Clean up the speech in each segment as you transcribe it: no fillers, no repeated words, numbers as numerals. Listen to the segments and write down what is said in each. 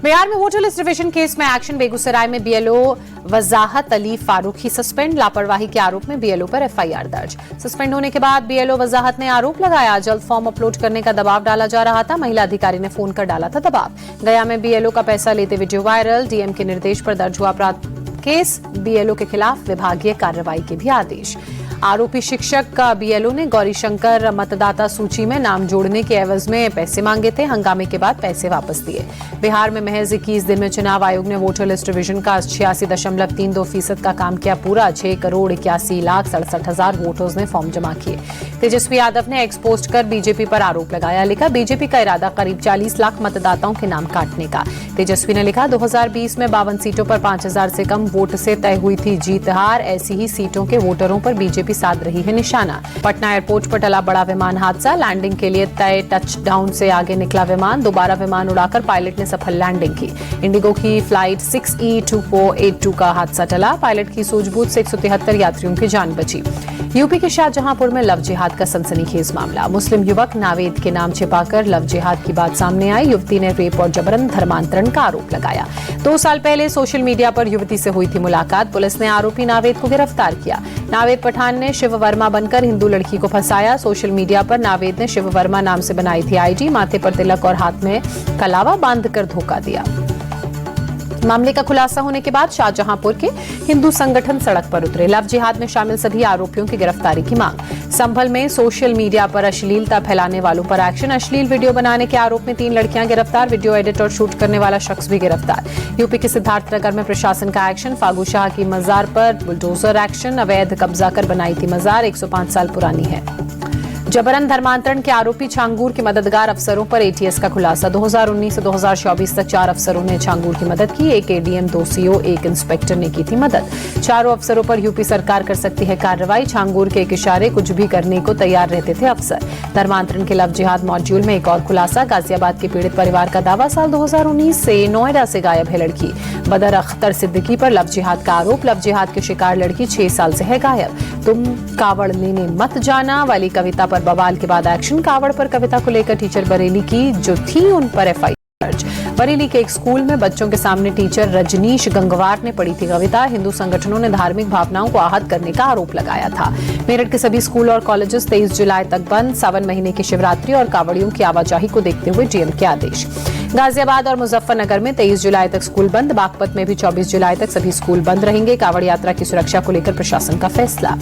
बिहार में voter list revision case में action. Begusarai में बीएलओ वजाहत अली फारूकी सस्पेंड। लापरवाही के आरोप में बीएलओ पर एफआईआर दर्ज। सस्पेंड होने के बाद बीएलओ वजाहत ने आरोप लगाया, जल्द फॉर्म अपलोड करने का दबाव डाला जा रहा था। महिला अधिकारी ने फोन कर डाला था दबाव। गया में बीएलओ का पैसा लेते वीडियो वायरल। डीएम के निर्देश पर दर्ज हुआ अपराध केस। बीएलओ के खिलाफ विभागीय कार्रवाई के भी आदेश। आरोपी शिक्षक का बीएलओ ने गौरीशंकर मतदाता सूची में नाम जोड़ने के एवज में पैसे मांगे थे। हंगामे के बाद पैसे वापस दिए। बिहार में महज 21 दिन में चुनाव आयोग ने वोटर लिस्ट रिविजन का 86.32% का काम किया पूरा। 6,81,67,000 वोटर्स ने फॉर्म जमा किए। तेजस्वी यादव ने एक्स पोस्ट कर बीजेपी पर आरोप लगाया। लिखा, बीजेपी का इरादा करीब 40 लाख मतदाताओं के नाम काटने का। तेजस्वी ने लिखा, 2020 में 52 सीटों पर 5,000 से कम वोट से तय हुई थी जीत हार। ऐसी ही सीटों के वोटरों पर बीजेपी साध रही है निशाना। पटना एयरपोर्ट पर टला बड़ा विमान हादसा। लैंडिंग के लिए तय टचडाउन से आगे निकला विमान। दोबारा विमान उड़ाकर पायलट ने सफल लैंडिंग की। इंडिगो की फ्लाइट 6E2482 का हादसा टला। पायलट की सूझबूझ से 173 यात्रियों की जान बची। यूपी के शाहजहांपुर में लव जिहाद का सनसनीखेज मामला। मुस्लिम युवक नावेद के नाम छिपाकर लव जिहाद की बात सामने आई। युवती ने रेप और जबरन धर्मांतरण का आरोप लगाया। 2 साल पहले सोशल मीडिया पर युवती से हुई थी मुलाकात। पुलिस ने आरोपी नावेद को गिरफ्तार किया। नावेद पठान ने शिव वर्मा बनकर हिंदू लड़की को फंसाया। सोशल मीडिया पर नावेद ने शिव वर्मा नाम से बनाई थी आईडी। माथे पर तिलक और हाथ में कलावा बांधकर धोखा दिया। मामले का खुलासा होने के बाद शाहजहांपुर के हिंदू संगठन सड़क पर उतरे। लव जिहाद में शामिल सभी आरोपियों की गिरफ्तारी की मांग। संभल में सोशल मीडिया पर अश्लीलता फैलाने वालों पर एक्शन। अश्लील वीडियो बनाने के आरोप में 3 लड़कियां गिरफ्तार। वीडियो एडिट और शूट करने वाला शख्स भी गिरफ्तार। यूपी के सिद्धार्थनगर में प्रशासन का एक्शन। फागू शाह की मजार पर बुलडोजर एक्शन। अवैध कब्जा कर बनाई थी मजार, 105 साल पुरानी है। जबरन धर्मांतरण के आरोपी छांगूर के मददगार अफसरों पर एटीएस का खुलासा। 2019 से 2024 तक 4 अफसरों ने छांगूर की मदद की। 1 एडीएम, 2 सीओ, 1 इंस्पेक्टर ने की थी मदद। 4 अफसरों पर यूपी सरकार कर सकती है कार्रवाई। छांगूर के एक इशारे कुछ भी करने को तैयार रहते थे अफसर। धर्मांतरण के लव जिहाद मॉड्यूल में एक और खुलासा। गाजियाबाद के पीड़ित परिवार का दावा, साल 2019 से नोएडा से गायब है लड़की। बदर अख्तर सिद्दीकी पर लव जिहाद का आरोप। लव जिहाद के शिकार लड़की 6 साल से है गायब। तुम कावड़ लेने मत जाना वाली कविता पर बवाल के बाद एक्शन। कावड़ पर कविता को लेकर टीचर बरेली की जो थी उन पर एफआईआर दर्ज। बरेली के एक स्कूल में बच्चों के सामने टीचर रजनीश गंगवार ने पढ़ी थी कविता। हिंदू संगठनों ने धार्मिक भावनाओं को आहत करने का आरोप लगाया था। मेरठ के सभी स्कूल और कॉलेजेस 23 जुलाई तक बंद। सावन महीने की शिवरात्रि और कावड़ियों की आवाजाही को देखते हुए डीएम के आदेश। गाजियाबाद और मुजफ्फरनगर में 23 जुलाई तक स्कूल बंद। बागपत में भी 24 जुलाई तक सभी स्कूल बंद रहेंगे। कावड़ यात्रा की सुरक्षा को लेकर प्रशासन का फैसला।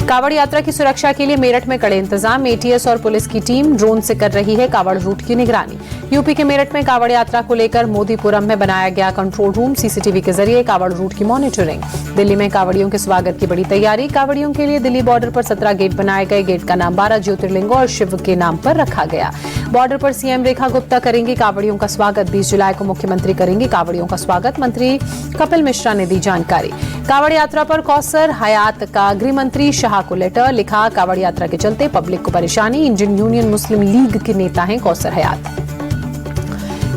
कावड़ यात्रा की सुरक्षा के लिए मेरठ में कड़े इंतजाम। एटीएस और पुलिस की टीम ड्रोन से कर रही है कावड़ रूट की निगरानी। यूपी के मेरठ में कावड़ यात्रा को लेकर मोदीपुरम में बनाया गया कंट्रोल रूम। सीसीटीवी के जरिए कावड़ रूट की मॉनिटरिंग। दिल्ली में कावड़ियों के स्वागत की बड़ी तैयारी। कावड़ियों के लिए दिल्ली बॉर्डर पर 17 गेट बनाए गए। गेट का नाम 12 ज्योतिर्लिंगों और शिव के नाम पर रखा गया। बॉर्डर पर सीएम रेखा गुप्ता करेंगी कावड़ियों का स्वागत। 20 जुलाई को मुख्यमंत्री करेंगे कावड़ियों का स्वागत। मंत्री कपिल मिश्रा ने दी जानकारी। कावड़ यात्रा पर कौसर हयात का गृह मंत्री शाह को लेटर। लिखा, कावड़ यात्रा के चलते पब्लिक को परेशानी। इंडियन यूनियन मुस्लिम लीग के नेता हैं कौसर हयात।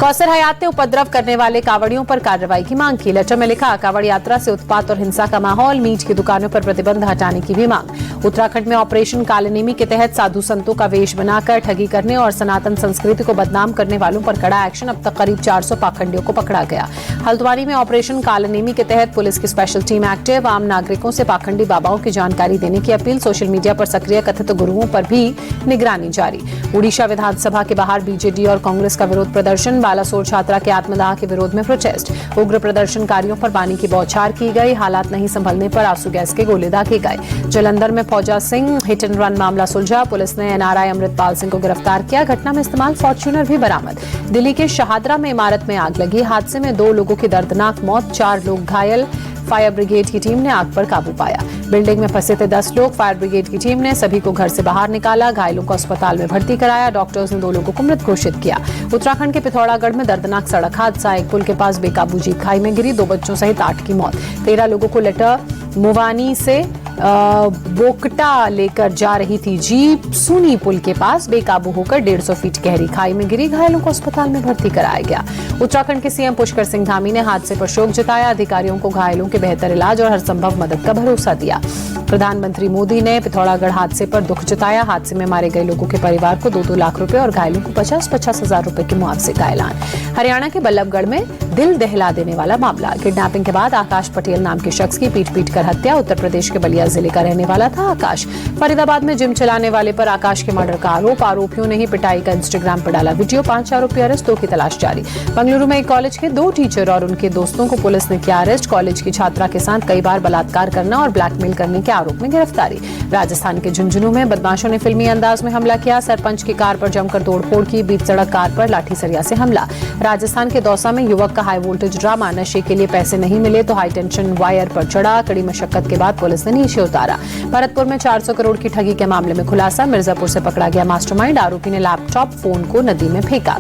कौसर हयात ने उपद्रव करने वाले कावड़ियों पर कार्रवाई की मांग की। लेटर में लिखा, कावड़ यात्रा से उत्पात और हिंसा का माहौल। मीट की दुकानों पर प्रतिबंध हटाने की भी मांग। उत्तराखंड में ऑपरेशन कालनेमी के तहत साधु संतों का वेश बनाकर ठगी करने और सनातन संस्कृति को बदनाम करने वालों पर कड़ा एक्शन। अब तक करीब 400 पाखंडियों को पकड़ा गया। हल्द्वानी में ऑपरेशन कालनेमी के तहत पुलिस की स्पेशल टीम एक्टिव। आम नागरिकों से पाखंडी बाबाओं की जानकारी देने की अपील। सोशल मीडिया पर सक्रिय कथित गुरुओं पर भी निगरानी जारी। उड़ीसा विधानसभा के बाहर बीजेडी और कांग्रेस का विरोध प्रदर्शन। बालासोर छात्रा के आत्मदाह के विरोध में प्रोटेस्ट। उग्र प्रदर्शनकारियों पर पानी की बौछार की गई। हालात नहीं संभलने पर आंसू गैस के गोले दागे गए। जालंधर में फौजा सिंह हिट एंड रन मामला सुलझा। पुलिस ने एनआरआई अमृतपाल सिंह को गिरफ्तार किया। घटना में इस्तेमाल फॉर्च्यूनर भी बरामद। दिल्ली के शाहदरा में इमारत में आग लगी। हादसे में 2 लोगों की दर्दनाक मौत, 4 लोग घायल। फायर ब्रिगेड की टीम ने आग पर काबू पाया। बिल्डिंग में फंसे थे 10 लोग। फायर ब्रिगेड की टीम ने सभी को घर से बाहर निकाला। घायलों को अस्पताल में भर्ती कराया। डॉक्टर्स ने 2 लोगों को मृत घोषित किया। उत्तराखंड के पिथौरागढ़ में दर्दनाक सड़क हादसा। एक पुल के पास बेकाबू जीप खाई में गिरी। 2 बच्चों सहित 8 की मौत। 13 लोगों को लेटर मुवानी से बोकटा लेकर जा रही थी जीप। सूनी पुल के पास बेकाबू होकर 150 फीट गहरी खाई में गिरी। घायलों को अस्पताल में भर्ती कराया गया। उत्तराखंड के सीएम पुष्कर सिंह धामी ने हादसे पर शोक जताया। अधिकारियों को घायलों के बेहतर इलाज और हर संभव मदद का भरोसा दिया। प्रधानमंत्री मोदी ने पिथौरागढ़ हादसे पर दुख जताया। हादसे में मारे गए लोगों के परिवार को 2-2 लाख रुपए और घायलों को 50-50 हजार रुपए के मुआवजे का ऐलान। हरियाणा के बल्लभगढ़ में दिल दहला देने वाला मामला। किडनैपिंग के बाद आकाश पटेल नाम के शख्स की पीट कर हत्या। उत्तर प्रदेश के बलिया जिले का रहने वाला था आकाश। फरीदाबाद में जिम चलाने वाले पर आकाश के मर्डर का आरोप। आरोपियों ने ही पिटाई का इंस्टाग्राम पर डाला वीडियो। 5 आरोपी अरेस्ट, 2 की तलाश जारी। बेंगलुरु में एक कॉलेज के 2 टीचर और उनके दोस्तों को पुलिस ने किया अरेस्ट। कॉलेज की छात्रा के साथ कई बार बलात्कार करना और ब्लैकमेल करने के आरोप में गिरफ्तारी। राजस्थान के झुंझुनू में बदमाशों ने फिल्मी अंदाज में हमला किया। सरपंच की कार पर जमकर तोड़फोड़ की। बीच सड़क कार पर लाठी सरिया से हमला। राजस्थान के दौसा में युवक का हाई वोल्टेज ड्रामा। नशे के लिए पैसे नहीं मिले तो हाई टेंशन वायर पर चढ़ा। कड़ी मशक्कत के बाद पुलिस ने नीचे उतारा। भरतपुर में 400 करोड़ की ठगी के मामले में खुलासा। मिर्जापुर से पकड़ा गया मास्टरमाइंड। आरोपी ने लैपटॉप फोन को नदी में फेंका।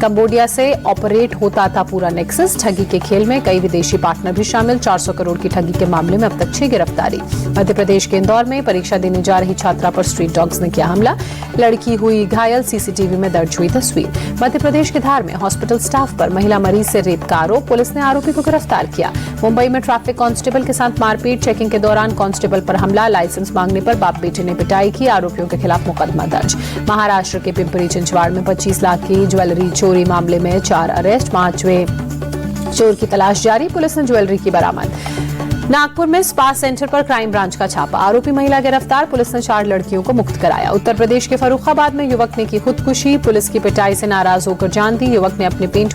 कंबोडिया से ऑपरेट होता था पूरा नेक्सस। ठगी के खेल में कई विदेशी पार्टनर भी शामिल। 400 करोड़ की ठगी के मामले में अब तक 6 गिरफ्तारी। मध्य प्रदेश के इंदौर में परीक्षा देने जा रही छात्रा पर स्ट्रीट डॉग्स ने किया हमला। लड़की हुई घायल। सीसीटीवी में दर्ज हुई तस्वीर। मध्य प्रदेश के धार में हॉस्पिटल स्टाफ पर महिला मरीज से रेप का आरोप। पुलिस ने आरोपी को गिरफ्तार किया। मुंबई में ट्रैफिक कांस्टेबल के साथ मारपीट। चेकिंग के दौरान कांस्टेबल पर हमला। लाइसेंस मांगने पर बाप बेटे ने पिटाई की। आरोपियों के खिलाफ मुकदमा दर्ज। महाराष्ट्र के पिंपरी चिंचवाड़ में 25 लाख की ज्वेलरी चोरी मामले में 4 अरेस्ट। 5वें चोर की तलाश जारी। पुलिस ने ज्वेलरी की बरामद। नागपुर में स्पा सेंटर पर क्राइम ब्रांच का छापा। आरोपी महिला गिरफ्तार। पुलिस ने 4 लड़कियों को मुक्त कराया। उत्तर प्रदेश के फर्रुखाबाद में युवक ने की खुदकुशी। पुलिस की पिटाई से नाराज होकर जान दी। युवक ने अपने पैंट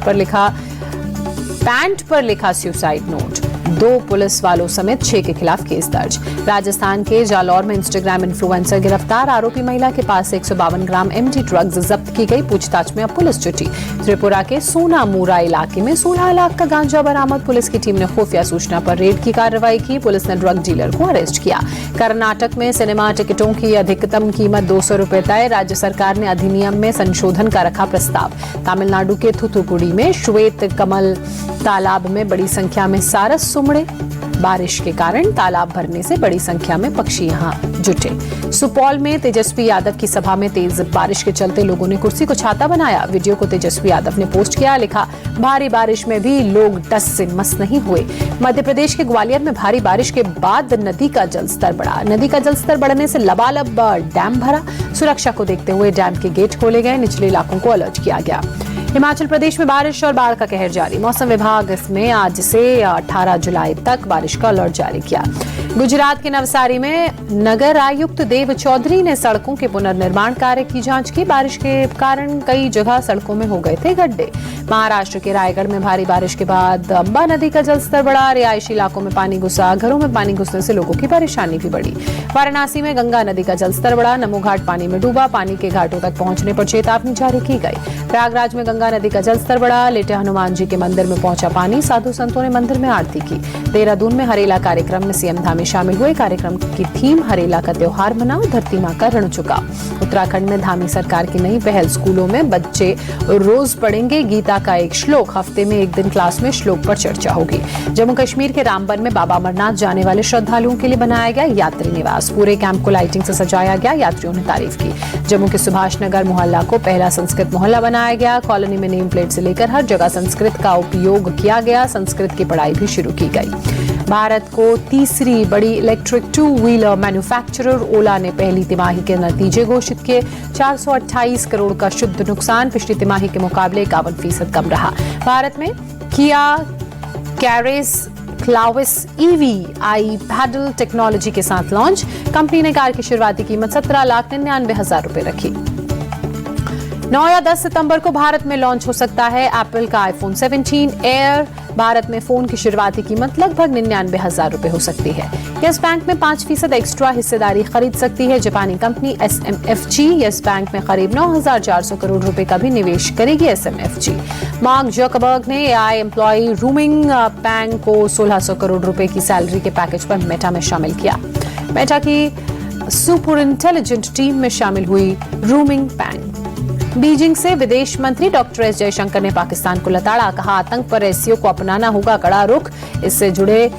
पर लिखा सुसाइड नोट। 2 पुलिस वालों समेत 6 के खिलाफ केस दर्ज। राजस्थान के जालौर में इंस्टाग्राम इन्फ्लुएंसर गिरफ्तार। आरोपी महिला के पास से 152 ग्राम एमडी ड्रग्स जब्त की गई। पूछताछ में अब पुलिस जुटी। त्रिपुरा के सोनामुरा इलाके में 16 लाख का गांजा बरामद। पुलिस की टीम ने खुफिया सूचना पर रेड की कार्रवाई की। पुलिस ने ड्रग डीलर को अरेस्ट किया। कर्नाटक में सिनेमा टिकटों की अधिकतम कीमत 200 रुपए तय। राज्य सरकार ने अधिनियम में संशोधन का रखा प्रस्ताव। तमिलनाडु के थुथुकुडी में श्वेत कमल तालाब में बड़ी संख्या में सारस सुमड़े। बारिश के कारण तालाब भरने से बड़ी संख्या में पक्षी यहां जुटे। सुपौल में तेजस्वी यादव की सभा में तेज बारिश के चलते लोगों ने कुर्सी को छाता बनाया। वीडियो को तेजस्वी यादव ने पोस्ट किया। लिखा, भारी बारिश में भी लोग टस से मस नहीं हुए। मध्य प्रदेश के ग्वालियर में भारी बारिश के बाद नदी का जलस्तर बढ़ा। नदी का जलस्तर बढ़ने से लबालब डैम भरा। सुरक्षा को देखते हुए डैम के गेट खोले गए। निचले इलाकों को अलर्ट किया गया। हिमाचल प्रदेश में बारिश और बाढ़ का कहर जारी। मौसम विभाग इसमें आज से 18 जुलाई तक बारिश का अलर्ट जारी किया। गुजरात के नवसारी में नगर आयुक्त देव चौधरी ने सड़कों के पुनर्निर्माण कार्य की जांच की। बारिश के कारण कई जगह सड़कों में हो गए थे गड्ढे। महाराष्ट्र के रायगढ़ में भारी बारिश के बाद अंबा नदी का जलस्तर बढ़ा। रिहायशी इलाकों में पानी घुसा। घरों में पानी घुसने से लोगों की परेशानी भी बढ़ी। वाराणसी में गंगा नदी का जलस्तर बढ़ा। नमो घाट पानी में डूबा। पानी के घाटों तक पहुंचने पर चेतावनी जारी की गई। प्रयागराज में गंगा नदी का जलस्तर बढ़ा। लेटे हनुमान जी के मंदिर में पहुंचा पानी। साधु संतों ने मंदिर में आरती की। देहरादून में हरेला कार्यक्रम में सीएम धामी शामिल हुए। कार्यक्रम की थीम हरेला का त्योहार मनाओ, धरती मां का ऋण चुकाओ। उत्तराखंड में धामी सरकार की नई पहल। स्कूलों में बच्चे रोज पढ़ेंगे गीता का एक श्लोक। हफ्ते में एक दिन क्लास में श्लोक पर चर्चा होगी। जम्मू कश्मीर के रामबन में बाबा अमरनाथ जाने वाले श्रद्धालुओं के लिए बनाया गया यात्री निवास। पूरे कैंप को लाइटिंग से सजाया गया। यात्रियों ने तारीफ की। जम्मू के सुभाष नगर मोहल्ला को पहला संस्कृत मोहल्ला बनाया गया। कॉलोनी में नेम प्लेट से लेकर हर जगह संस्कृत का उपयोग किया गया। संस्कृत की पढ़ाई भी शुरू की गई। भारत को तीसरी बड़ी इलेक्ट्रिक 2 व्हीलर मैन्युफैक्चरर ओला ने पहली तिमाही के नतीजे घोषित किए। 428 करोड़ का शुद्ध नुकसान पिछली तिमाही के मुकाबले 51% कम रहा। भारत में किया कैरिस क्लाविस ईवी आई पैडल टेक्नोलॉजी के साथ लॉन्च। कंपनी ने कार की शुरुआती कीमत 17,99,000 रुपए रखी। 9 या 10 सितंबर को भारत में लॉन्च हो सकता है एप्पल का आईफोन 17 एयर। भारत में फोन की शुरुआती कीमत लगभग 99,000 रुपए हो सकती है। यस बैंक में 5% एक्स्ट्रा हिस्सेदारी खरीद सकती है जापानी कंपनी SMFG। यस बैंक में करीब 9,400 करोड़ रुपए का भी निवेश करेगी SMFG। मार्क जकरबर्ग ने AI एम्प्लॉय रूमिंग पैंग को 1,600 करोड़ रुपए की सैलरी के पैकेज पर मेटा में शामिल किया। मेटा की सुपर इंटेलिजेंट टीम में शामिल हुई रूमिंग पैंग। बीजिंग से विदेश मंत्री डॉक्टर एस जयशंकर ने पाकिस्तान को लताड़ा। कहा, आतंक पर SCO को अपनाना होगा कड़ा रुख। इससे जुड़े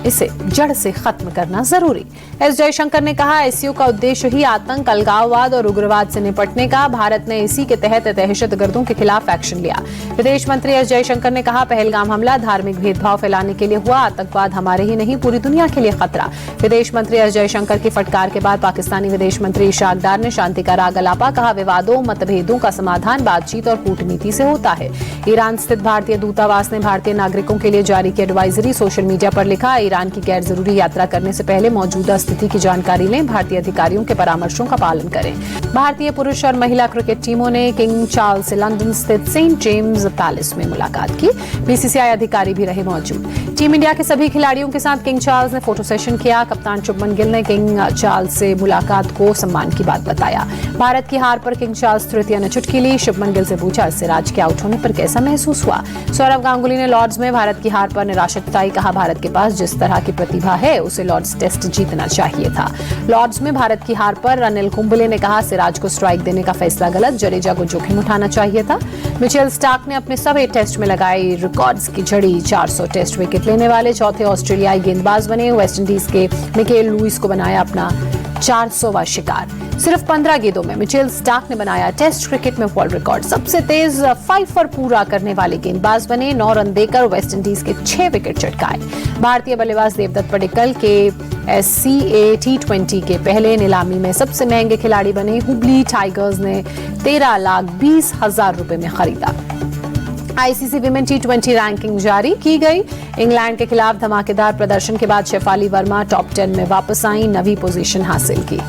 इसे जड़ से खत्म करना जरूरी। एस जयशंकर ने कहा, एससीओ का उद्देश्य ही आतंक, अलगाववाद और उग्रवाद से निपटने का। भारत ने इसी के तहत दहशतगर्दों के खिलाफ एक्शन लिया। विदेश मंत्री एस जयशंकर ने कहा, पहलगाम हमला धार्मिक भेदभाव फैलाने के लिए हुआ। आतंकवाद हमारे ही नहीं पूरी दुनिया के लिए खतरा। विदेश मंत्री एस जयशंकर की फटकार के बाद पाकिस्तानी विदेश मंत्री इशाक डार ने शांति का राग अलापा। कहा, विवादों मतभेदों का समाधान बातचीत और कूटनीति से होता है। ईरान स्थित भारतीय दूतावास ने भारतीय नागरिकों के लिए जारी की एडवाइजरी। सोशल मीडिया पर लिखा, ईरान की गैर जरूरी यात्रा करने से पहले मौजूदा स्थिति की जानकारी लें। भारतीय अधिकारियों के परामर्शों का पालन करें। भारतीय पुरुष और महिला क्रिकेट टीमों ने किंग चार्ल्स से लंदन स्थित सेंट जेम्स पैलेस में मुलाकात की। बीसीसीआई अधिकारी भी रहे मौजूद। टीम इंडिया के सभी खिलाड़ियों के साथ किंग चार्ल्स ने फोटो सेशन किया। कप्तान शुभमन गिल ने किंग चार्ल्स से मुलाकात को सम्मान की बात बताया। भारत की हार पर किंग चार्ल्स तृतीय ने चुटकी ली। शुभमन गिल से पूछा, सिराज के आउट होने पर कैसा महसूस हुआ। सौरव गांगुली ने लॉर्ड्स में भारत की हार पर निराशा जताई। कहा, भारत के पास जिस तरह की प्रतिभा है उसे लॉर्ड्स टेस्ट जीतना चाहिए था। लॉर्ड्स में भारत की हार पर अनिल कुंबले ने कहा, सिराज को स्ट्राइक देने का फैसला गलत, जडेजा को जोखिम उठाना चाहिए था। मिचेल स्टार्क ने अपने सभी टेस्ट में लगाई रिकॉर्ड्स की झड़ी। 400 टेस्ट विकेट लेने वाले चौथे ऑस्ट्रेलियाई गेंदबाज बने। वेस्टइंडीज के मिकेल लुइस को बनाया अपना 400वां शिकार। सिर्फ 15 गेंदों में मिचेल स्टार्क ने बनाया टेस्ट क्रिकेट में वर्ल्ड रिकॉर्ड। सबसे तेज 5 पर पूरा करने वाले गेंदबाज बने। 9 रन देकर वेस्टइंडीज के 6 विकेट चटकाए। भारतीय बल्लेबाज देवदत्त पडिक्कल के SCA T20 के पहले नीलामी में सबसे महंगे खिलाड़ी बने। हुबली टाइगर्स ने 13,20,000 रुपए में खरीदा। आईसीसी विमेन T20 रैंकिंग जारी की गई। इंग्लैंड के खिलाफ धमाकेदार प्रदर्शन के बाद शेफाली वर्मा टॉप 10 में वापस आई, 9वीं पोजीशन हासिल की।